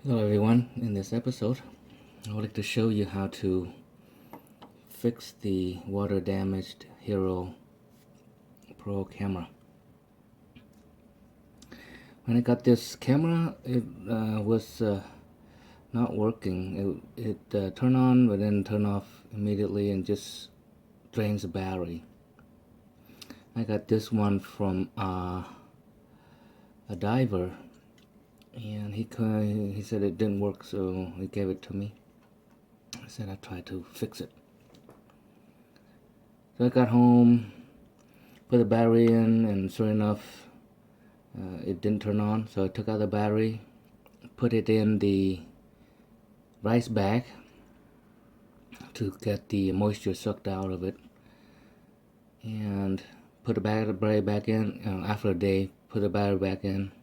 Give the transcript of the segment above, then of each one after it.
Hello everyone, in this episode I would like to show you how to fix the water damaged Hero Pro camera. When I got this camera, it was not working. It turned on but then turned off immediately and just drains the battery. I got this one from a diver, and he said it didn't work, so he gave it to me. I said I'd try to fix it. So I got home, put the battery in, and sure enough, it didn't turn on. So I took out the battery, put it in the rice bag to get the moisture sucked out of it, and put the battery back in. After a day, put the battery back in,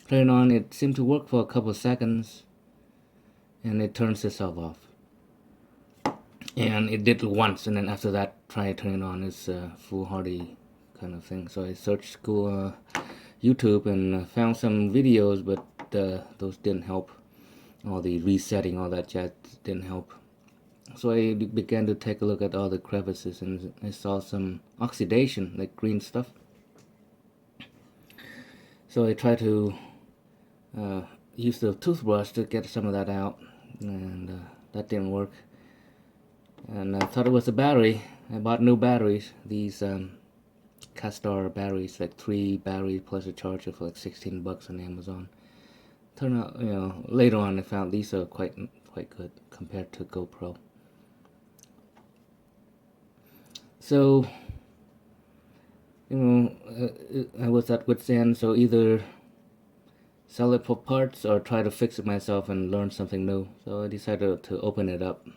turn it on. It seemed to work for a couple of seconds, and it turns itself off. And it did once, and then after that, try turning it on. It's a foolhardy kind of thing. So I searched YouTube and found some videos, but those didn't help. All the resetting, all that jazz didn't help. So I began to take a look at all the crevices, and I saw some oxidation, like green stuff. So I tried to use the toothbrush to get some of that out, and that didn't work. And I thought it was a battery. I bought new batteries. These Castor batteries, like 3 batteries plus a charger for like $16 on Amazon. Turned out, later on I found these are quite good compared to GoPro. So, I was at wit's end. So either sell it for parts or try to fix it myself and learn something new. So I decided to open it up.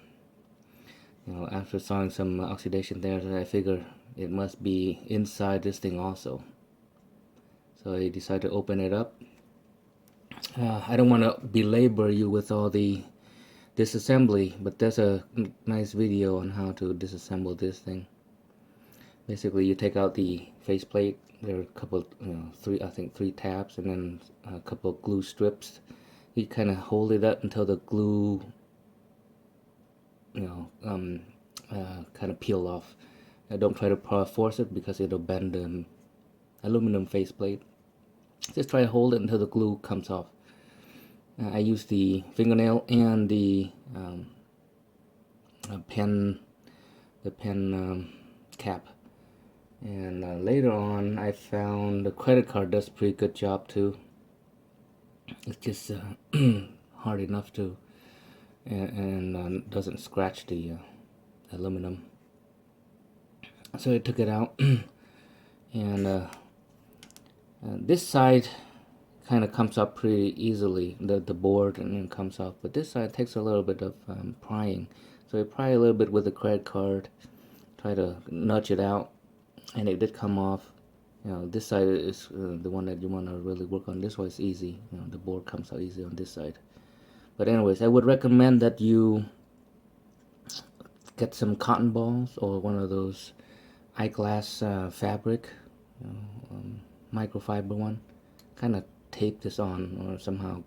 After seeing some oxidation there, I figured it must be inside this thing also. So I decided to open it up. I don't want to belabor you with all the disassembly, but there's a nice video on how to disassemble this thing. Basically, you take out the faceplate. There are a couple, three tabs, and then a couple of glue strips. You kind of hold it up until the glue kind of peel off. Don't try to force it because it'll bend the aluminum faceplate. Just try to hold it until the glue comes off. I use the fingernail and the pen cap. And later on, I found the credit card does a pretty good job too. It's just hard enough to and doesn't scratch the aluminum. So I took it out, and this side kind of comes up pretty easily, the board, and then comes off. But this side takes a little bit of prying. So I pry a little bit with the credit card, try to nudge it out, and it did come off. This side is the one that you want to really work on. This one is easy. The board comes out easy on this side. But anyways, I would recommend that you get some cotton balls or one of those eyeglass fabric, microfiber one. Kind of tape this on, or somehow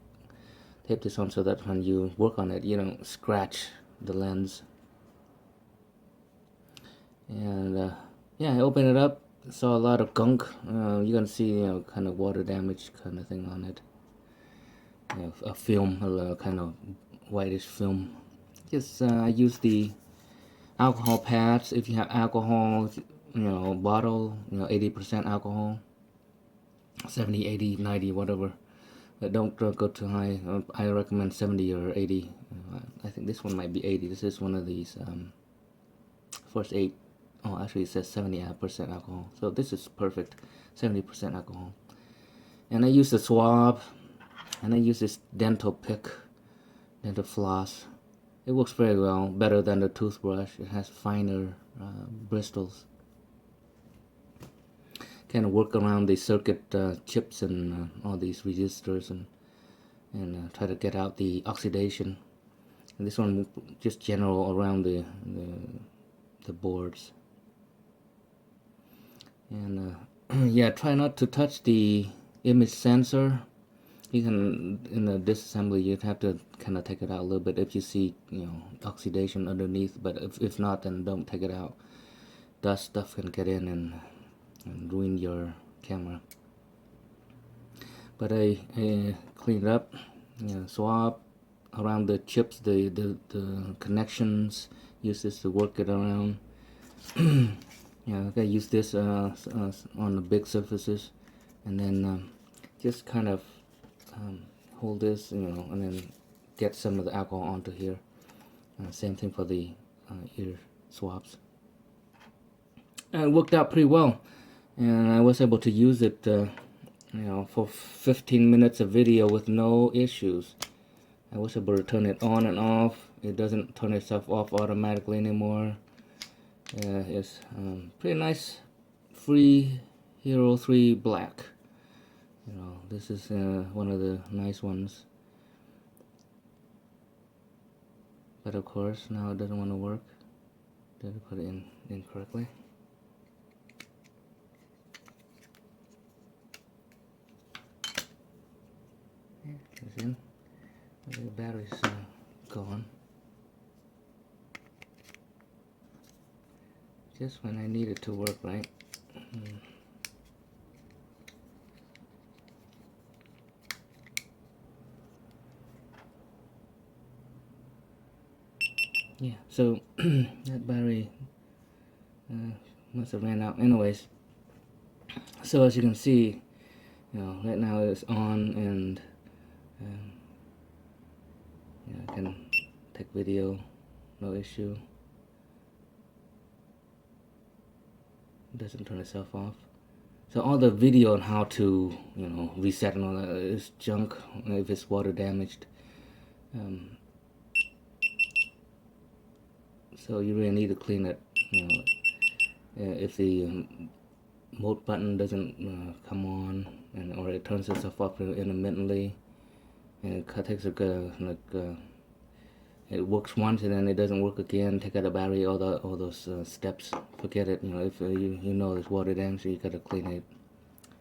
tape this on so that when you work on it, you don't scratch the lens. And yeah, I opened it up, saw a lot of gunk. You're gonna see, kind of water damage kind of thing on it. A film, a kind of whitish film. Just I use the alcohol pads. If you have alcohol, bottle, 80% alcohol, 70, 80, 90, whatever. But don't go too high. I recommend 70 or 80. I think this one might be 80. This is one of these first 8. Oh, actually it says 70% alcohol. So this is perfect, 70% alcohol. And I use the swab, and I use this dental floss. It works very well, better than the toothbrush. It has finer bristles. Kind of work around the circuit chips and all these resistors, and try to get out the oxidation. And this one just general around the boards. And yeah, try not to touch the image sensor. You can, in the disassembly, you'd have to kind of take it out a little bit if you see, oxidation underneath. But if not, then don't take it out. Dust stuff can get in and ruin your camera. But I cleaned up, swab around the chips, the connections. Use this to work it around. I gotta use this on the big surfaces, and then just kind of hold this, and then get some of the alcohol onto here. Same thing for the ear swabs. And it worked out pretty well, and I was able to use it, for 15 minutes of video with no issues. I was able to turn it on and off. It doesn't turn itself off automatically anymore. It's pretty nice, free Hero 3 Black. This is one of the nice ones. But of course, now it doesn't want to work. Did I put it in incorrectly? Yeah, it's in. The battery's gone. Just when I need it to work, right? Yeah, so that battery must have ran out. Anyways, so as you can see, right now it's on, and I can take video, no issue. It doesn't turn itself off. So all the video on how to, reset and all that is junk if it's water damaged. So you really need to clean it. If the mode button doesn't come on, or it turns itself off intermittently, and it takes it works once and then it doesn't work again. Take out the battery, all those steps. Forget it. If you know there's water damage, you gotta clean it.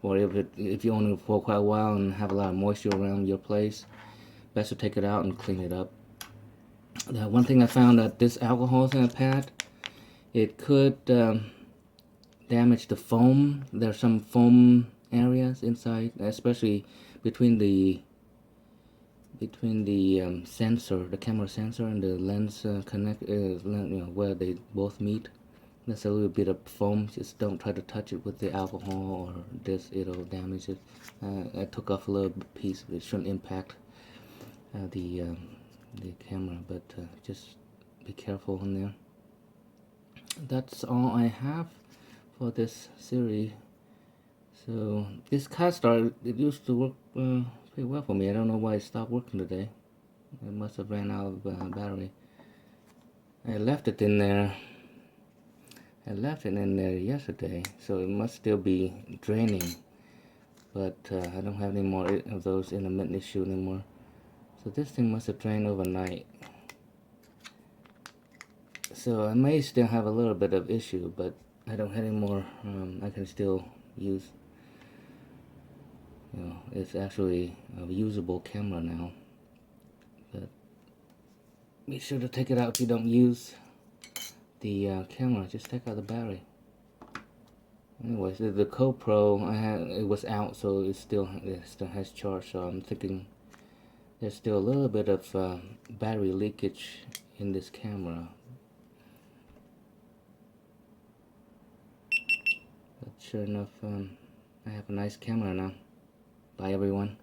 Or if you own it for quite a while and have a lot of moisture around your place, best to take it out and clean it up. The one thing I found, that this alcohol pad, it could damage the foam. There's some foam areas inside, especially between the sensor, the camera sensor, and the lens connect, where they both meet. There's a little bit of foam. Just don't try to touch it with the alcohol, or it'll damage it. I took off a little piece. It shouldn't impact the camera, but just be careful in there. That's all I have for this series. So this Castar, it used to work pretty well for me. I don't know why it stopped working today. It must have ran out of battery. I left it in there. Yesterday, so it must still be draining. But I don't have any more of those intermittent issues anymore. So this thing must have drained overnight. So I may still have a little bit of issue, but I don't have any more. I can still use. It's actually a usable camera now. But be sure to take it out if you don't use the camera. Just take out the battery. Anyways, the GoPro, it was out, so it still has charge. So I'm thinking there's still a little bit of battery leakage in this camera. But sure enough, I have a nice camera now. Bye everyone.